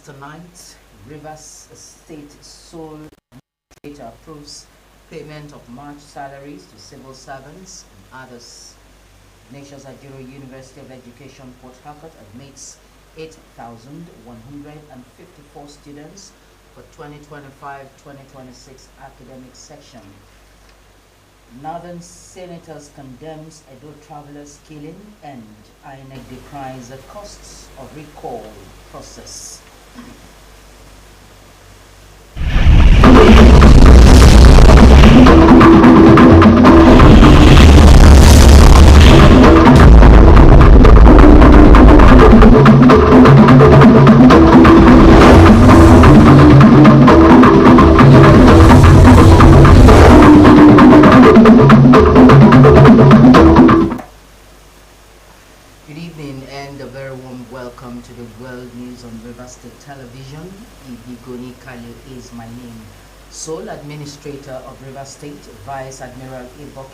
tonight. Rivers State Sole Administrator approves payment of March salaries to civil servants and others. Ignatius Ajero University of Education, Port Harcourt admits 8,154 students for 2025-2026 academic section. Northern Senators condemns Edo travelers killing, and INEC decries the costs of recall process. Good evening and a very warm welcome to the World News on River State Television. Ibigoni Kali is my name. Sole Administrator of River State, Vice Admiral Ibok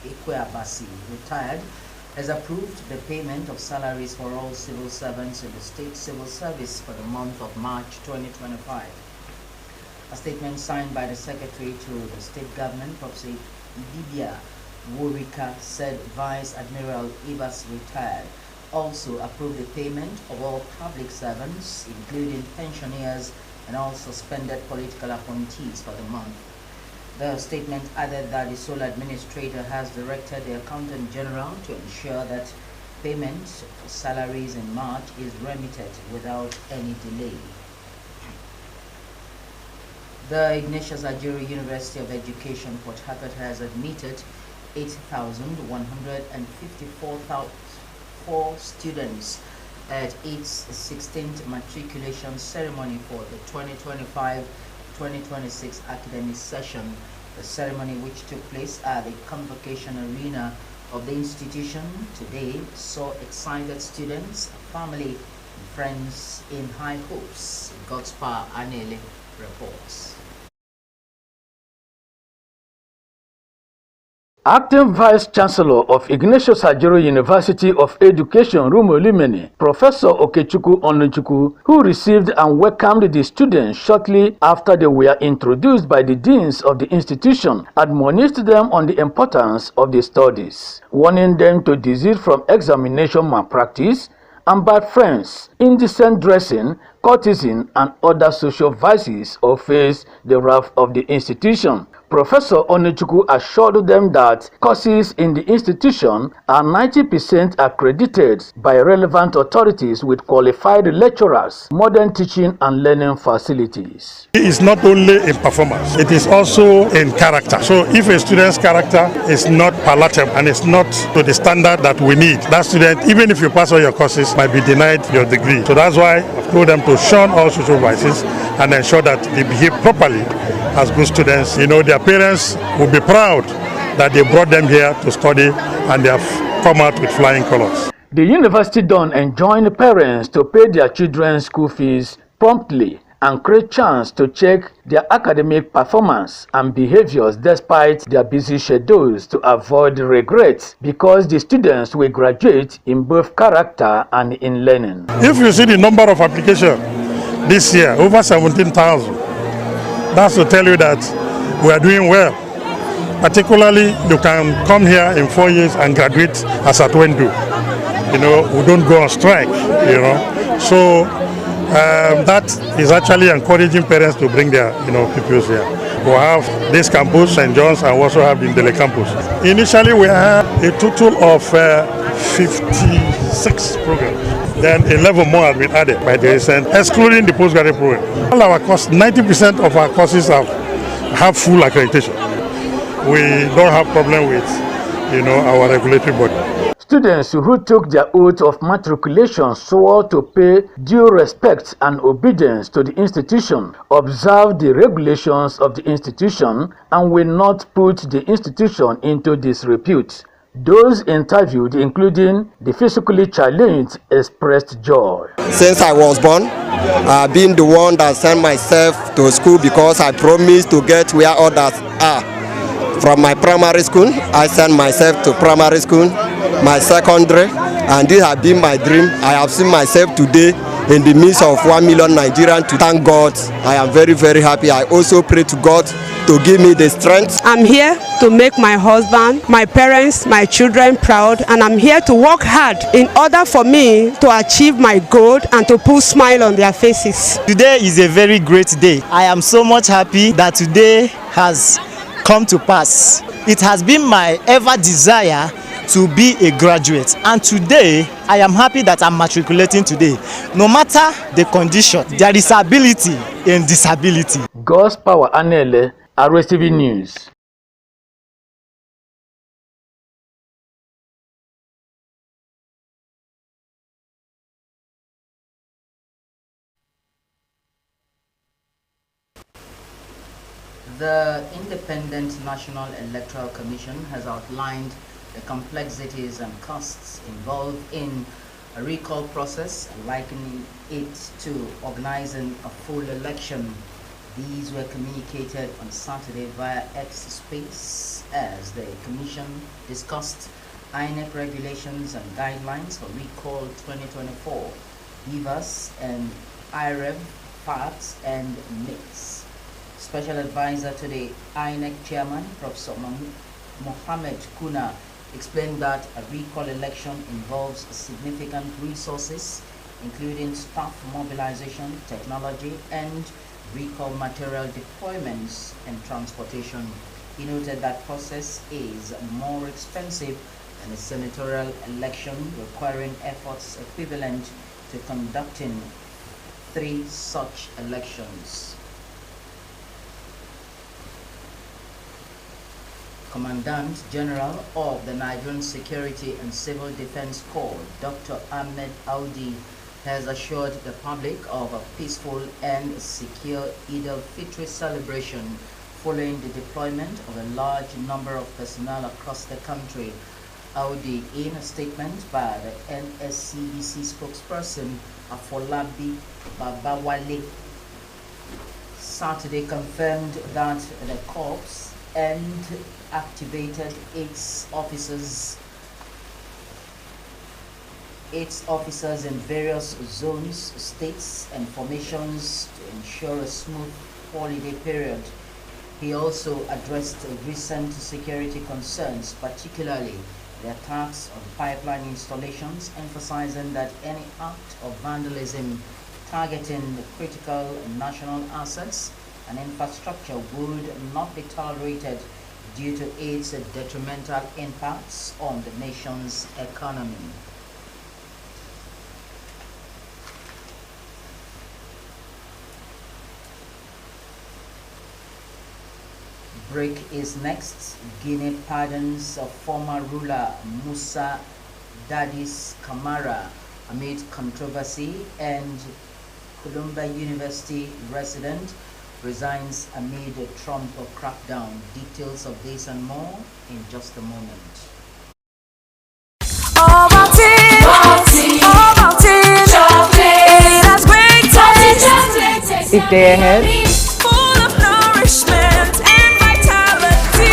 Ekweabasi, retired, has approved the payment of salaries for all civil servants in the state civil service for the month of March 2025. A statement signed by the Secretary to the State Government, Professor Libya Worika, said Vice Admiral Ibas, retired, also approved the payment of all public servants, including pensioners and all suspended political appointees for the month. The statement added that the sole administrator has directed the Accountant General to ensure that payment for salaries in March is remitted without any delay. The Ignatius Ajero University of Education, Port Harcourt, has admitted 8,154 students at its 16th matriculation ceremony for the 2025-2026 academic session. The ceremony, which took place at the Convocation Arena of the institution today, saw excited students, family, and friends in high hopes. Godspar Anele reports. Acting Vice Chancellor of Ignatius Ajero University of Education, Rumolimeni, Professor Okechukwu Onunchukwu, who received and welcomed the students shortly after they were introduced by the deans of the institution, admonished them on the importance of the studies, warning them to desist from examination malpractice and bad friends, indecent dressing, courtesan, and other social vices, or face the wrath of the institution. Professor Onechukwu assured them that courses in the institution are 90% accredited by relevant authorities with qualified lecturers, modern teaching and learning facilities. It is not only in performance, it is also in character. So if a student's character is not palatable and is not to the standard that we need, that student, even if you pass all your courses, might be denied your degree. So that's why I've told them to shun all social vices and ensure that they behave properly as good students. You know, their parents will be proud that they brought them here to study and they have come out with flying colors. The university don enjoined parents to pay their children's school fees promptly and create chance to check their academic performance and behaviors despite their busy schedules to avoid regrets, because the students will graduate in both character and in learning. If you see the number of applications this year, over 17,000, that's to tell you that we are doing well. Particularly, you can come here in 4 years and graduate as at when do. You know, we don't go on strike, you know. So that is actually encouraging parents to bring their, pupils here. We have this campus, St. John's, and we also have the Ndele campus. Initially, we had a total of 56 programs. Then 11 more have been added by the recent, excluding the postgraduate program. All our courses, 90% of our courses have full accreditation. We don't have problem with, our regulatory body. Students who took their oath of matriculation swore to pay due respect and obedience to the institution, observe the regulations of the institution, and will not put the institution into disrepute. Those interviewed, including the physically challenged, expressed joy. Since I was born, I've been the one that sent myself to school because I promised to get where others are. From my primary school, I sent myself to primary school, my secondary, and this has been my dream. I have seen myself today in the midst of 1 million Nigerians to thank God. I am very, very happy. I also pray to God to give me the strength. I'm here to make my husband, my parents, my children proud, and I'm here to work hard in order for me to achieve my goal and to put smile on their faces. Today is a very great day. I am so much happy that today has come to pass. It has been my ever desire to be a graduate, and today I am happy that I'm matriculating today. No matter the condition, there is ability in disability. God's Power Anele, Rstv News. The Independent National Electoral Commission has outlined the complexities and costs involved in a recall process, likening it to organizing a full election. These were communicated on Saturday via X Space as the Commission discussed INEC regulations and guidelines for recall 2024, BVAS and IREV parts and mix. Special advisor to the INEC chairman, Professor Mohammed Kuna, explained that a recall election involves significant resources, including staff mobilization, technology, and recall material deployments and transportation. He noted that process is more expensive than a senatorial election, requiring efforts equivalent to conducting 3 such elections. Commandant General of the Nigerian Security and Civil Defense Corps, Dr. Ahmed Audi, has assured the public of a peaceful and secure Eid al-Fitr celebration following the deployment of a large number of personnel across the country. Audi, in a statement by the NSCDC spokesperson Afolabi Babawale, Saturday confirmed that the corps and activated its officers in various zones, states, and formations to ensure a smooth holiday period. He also addressed recent security concerns, particularly the attacks on pipeline installations, emphasizing that any act of vandalism targeting the critical national assets and infrastructure would not be tolerated due to its detrimental impacts on the nation's economy. Break is next. Guinea pardons of former ruler Musa Dadis Camara amid controversy, and Columbia University resident resigns amid a Trump crackdown. Details of this and more in just a moment. If they ahead. Full of nourishment and vitality.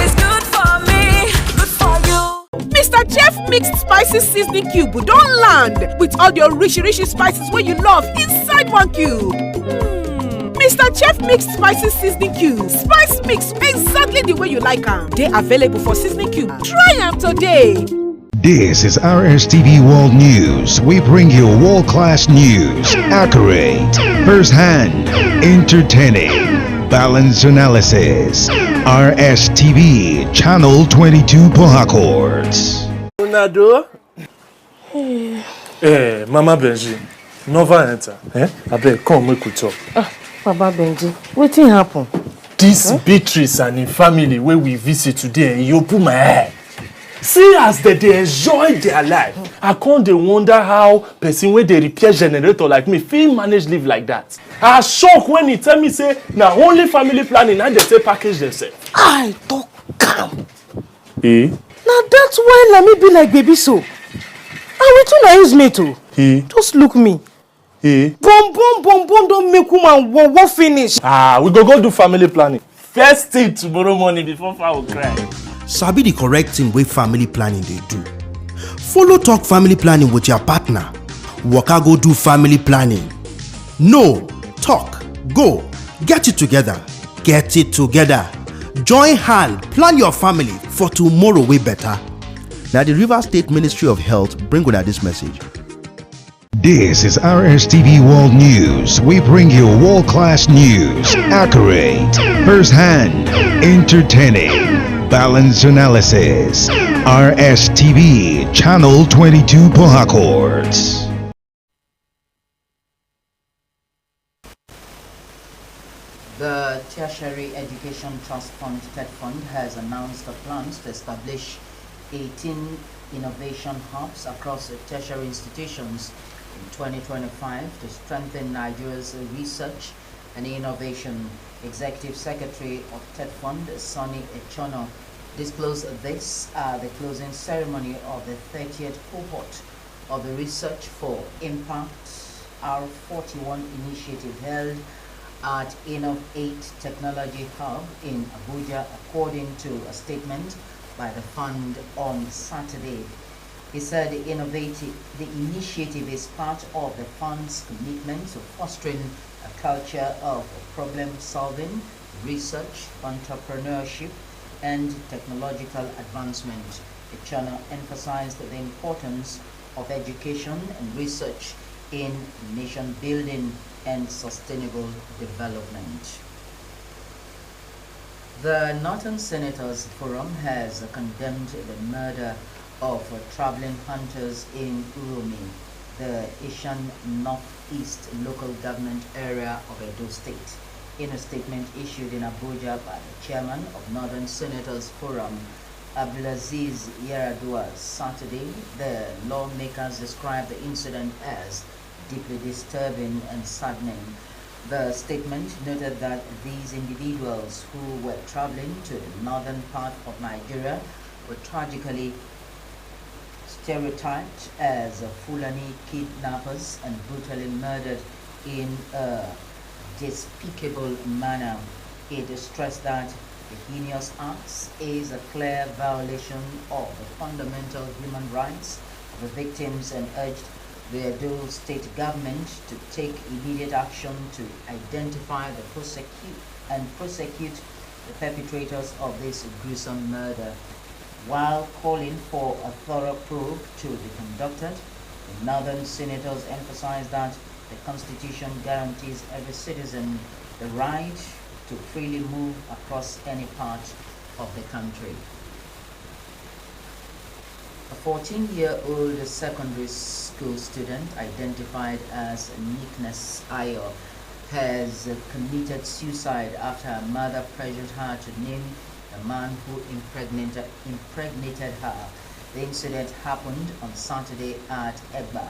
Is good for me, good for you. Mr. Chef Mixed Spices Seasoning Cube don't land with all your rich spices where you love inside one cube. Mr. Chef Mixed Spices Seasoning Cube. Spice mix exactly the way you like them. They available for seasoning cube. Try them today. This is Rstv World News. We bring you world-class news, accurate, first-hand, entertaining, balanced analysis. Rstv Channel 22 Port Harcourt. Unado? Mama Benji, never enter. Abeg, come make we talk. Baba Benji, wetin happen? This Beatrice and her family where we visit today, you open my eye. See as they enjoy their life. I can't wonder how person where they repair generator like me feel manage live like that. I shock when he tell me say now only family planning and they say package themselves. I talk calm. Now that's why let me be like baby so. And we too use me too. Just look me. Boom, don't make woman what finish. We go do family planning. First thing tomorrow morning before I will cry. Sabi the correct thing wey family planning they do. Follow talk family planning with your partner. waka go do family planning. No, talk, go, get it together. Get it together. Join hand, plan your family for tomorrow way better. Now the Rivers State Ministry of Health bring with this message. This is Rstv World News. We bring you world-class news, accurate, first-hand, entertaining, balanced analysis. Rstv, Channel 22 Port Harcourt. The Tertiary Education Trust Fund (TED Fund) has announced the plans to establish 18 innovation hubs across the tertiary institutions in 2025 to strengthen Nigeria's research and innovation. Executive Secretary of TED Fund, Sonny Echono, disclosed this at the closing ceremony of the 30th cohort of the Research for Impact R41 initiative held at Innovate Technology Hub in Abuja, according to a statement by the fund on Saturday. He said the initiative is part of the fund's commitment to fostering a culture of problem solving, research, entrepreneurship, and technological advancement. The channel emphasized the importance of education and research in nation building and sustainable development. The Northern Senators Forum has condemned the murder of traveling hunters in Urumi, the Asian Northeast local government area of Edo State. In a statement issued in Abuja by the chairman of Northern Senators Forum, Abdulaziz Yaradua, Saturday, the lawmakers described the incident as deeply disturbing and saddening. The statement noted that these individuals who were traveling to the northern part of Nigeria were tragically stereotyped as Fulani kidnappers and brutally murdered in a despicable manner. It stressed that the heinous acts is a clear violation of the fundamental human rights of the victims and urged the Edo state government to take immediate action to identify the prosecute the perpetrators of this gruesome murder. While calling for a thorough probe to be conducted, the Northern Senators emphasized that the Constitution guarantees every citizen the right to freely move across any part of the country. A 14-year-old secondary school student identified as Nickness Ayo has committed suicide after her mother pressured her to name the man who impregnated her. The incident happened on Saturday at Egba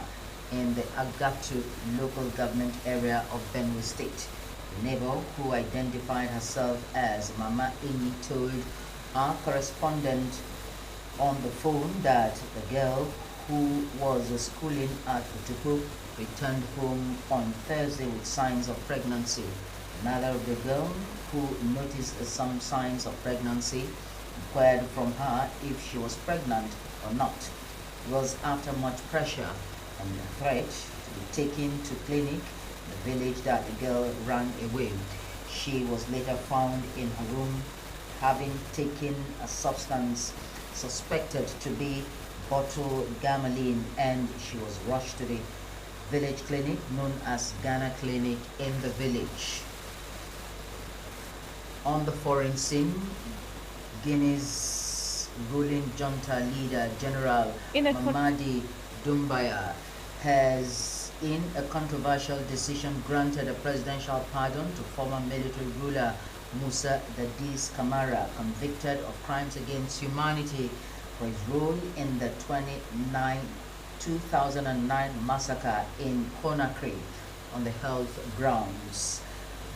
in the Agatu local government area of Benue State. The neighbor, who identified herself as Mama Amy, told our correspondent on the phone that the girl, who was schooling at Utuku, returned home on Thursday with signs of pregnancy. The mother of the girl, who noticed some signs of pregnancy, inquired from her if she was pregnant or not. It was after much pressure and a threat to be taken to clinic in the village that the girl ran away. She was later found in her room having taken a substance suspected to be bottle gameline, and she was rushed to the village clinic known as Ghana Clinic in the village. On the foreign scene, Guinea's ruling junta leader, General Mamadi Doumbouya, has, in a controversial decision, granted a presidential pardon to former military ruler Musa Dadis Kamara, convicted of crimes against humanity for his role in the 2009 massacre in Conakry on the health grounds.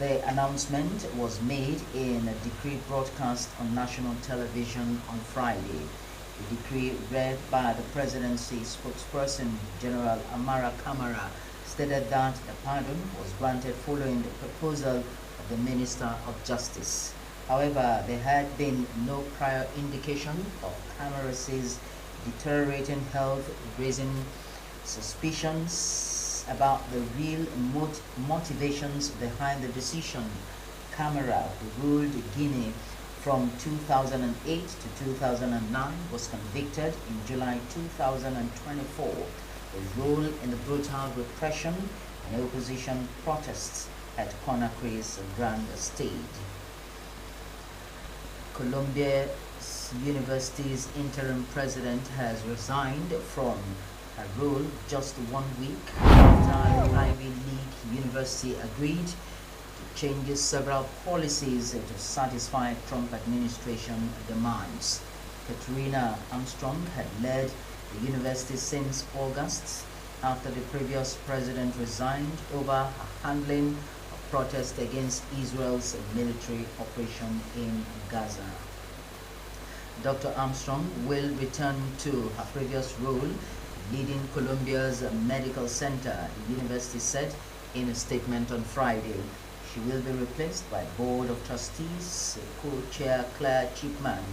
The announcement was made in a decree broadcast on national television on Friday. The decree, read by the presidency spokesperson, General Amara Kamara, stated that the pardon was granted following the proposal of the Minister of Justice. However, there had been no prior indication of Kamara's deteriorating health, raising Suspicions about the real motivations behind the decision. Camara, who ruled Guinea from 2008 to 2009, was convicted in July 2024 for his role in the brutal repression and opposition protests at Conakry's Grand Stage. Columbia University's interim president has resigned from her role just 1 week after the Ivy League university agreed to change several policies to satisfy Trump administration demands. Katrina Armstrong had led the university since August after the previous president resigned over her handling of protests against Israel's military operation in Gaza. Dr. Armstrong will return to her previous role leading Columbia's medical center, the university said in a statement on Friday. She will be replaced by Board of Trustees co-chair Claire Chipman,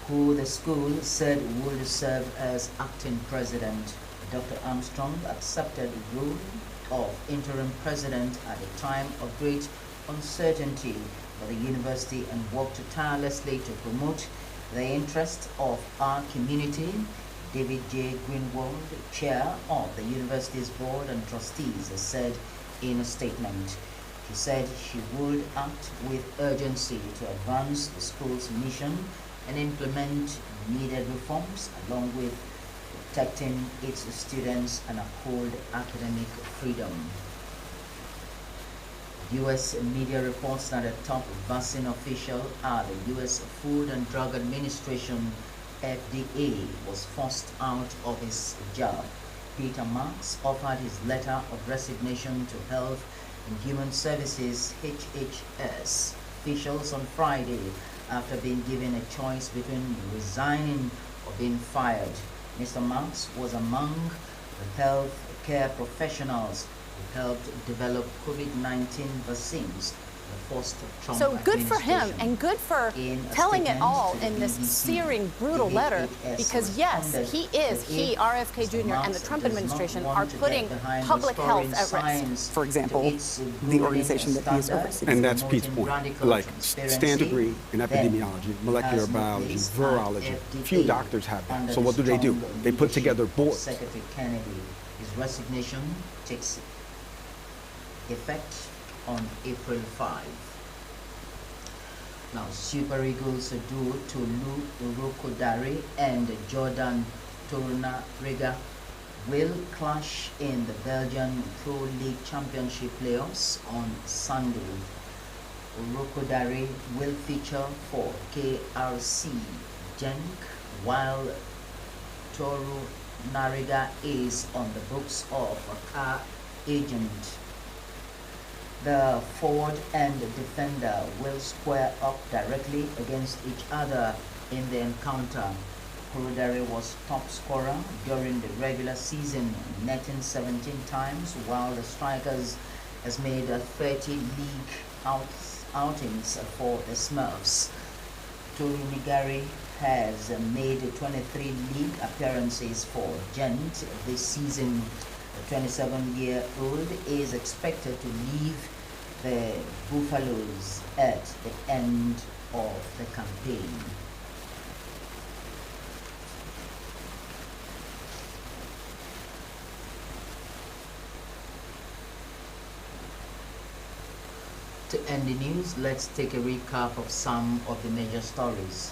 who the school said would serve as acting president. Dr. Armstrong accepted the role of interim president at a time of great uncertainty for the university and worked tirelessly to promote the interest of our community. David J. Greenwald, chair of the university's board and trustees, said in a statement. She said she would act with urgency to advance the school's mission and implement needed reforms along with protecting its students and uphold academic freedom. U.S. media reports that a top vaccine official at the U.S. Food and Drug Administration, FDA, was forced out of his job. Peter Marks offered his letter of resignation to Health and Human Services HHS officials on Friday after being given a choice between resigning or being fired. Mr. Marks was among the health care professionals who helped develop COVID-19 vaccines. So good for him and good for telling it all in this searing, brutal letter, because yes, RFK Jr. and the Trump administration are putting public health at risk. For example, the organization that he is overseeing. And that's Pete's point. Like stand degree in epidemiology, molecular biology, virology. Few doctors have that. So what do? They put together boards. Secretary Kennedy, his resignation takes effect on April 5. Now, Super Eagles duo Tolu Urokodare and Jordan Torunarigha will clash in the Belgian Pro League Championship playoffs on Sunday. Urokodare will feature for KRC Genk, while Torunarigha is on the books of a car agent. The forward and defender will square up directly against each other in the encounter. Urokodare was top scorer during the regular season, netting 17 times, while the strikers has made 30 league outings for the Smurfs. Torunarigha has made 23 league appearances for Gent this season. The 27-year-old is expected to leave the Buffaloes at the end of the campaign. To end the news, let's take a recap of some of the major stories.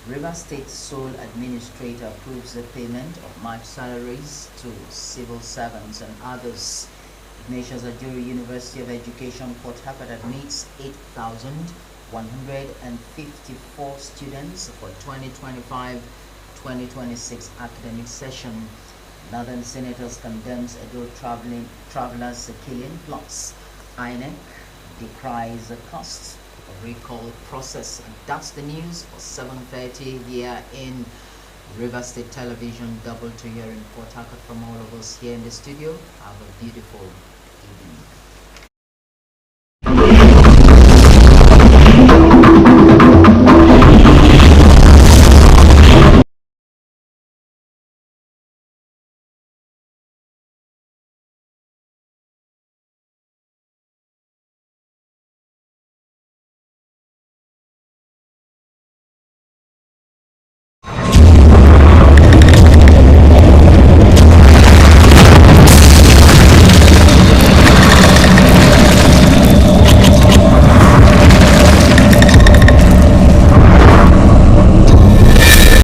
Rivers State sole administrator approves the payment of March salaries to civil servants and others. Ignatius Ajuru University of Education, Port Harcourt admits 8,154 students for 2025-2026 academic session. Northern Senators condemns Edo travelers killing plots. INEC decries the cost recall process. And that's the news for 7:30 here in River State Television. Double to here in Port Harcourt. From all of us here in the studio, have a beautiful evening.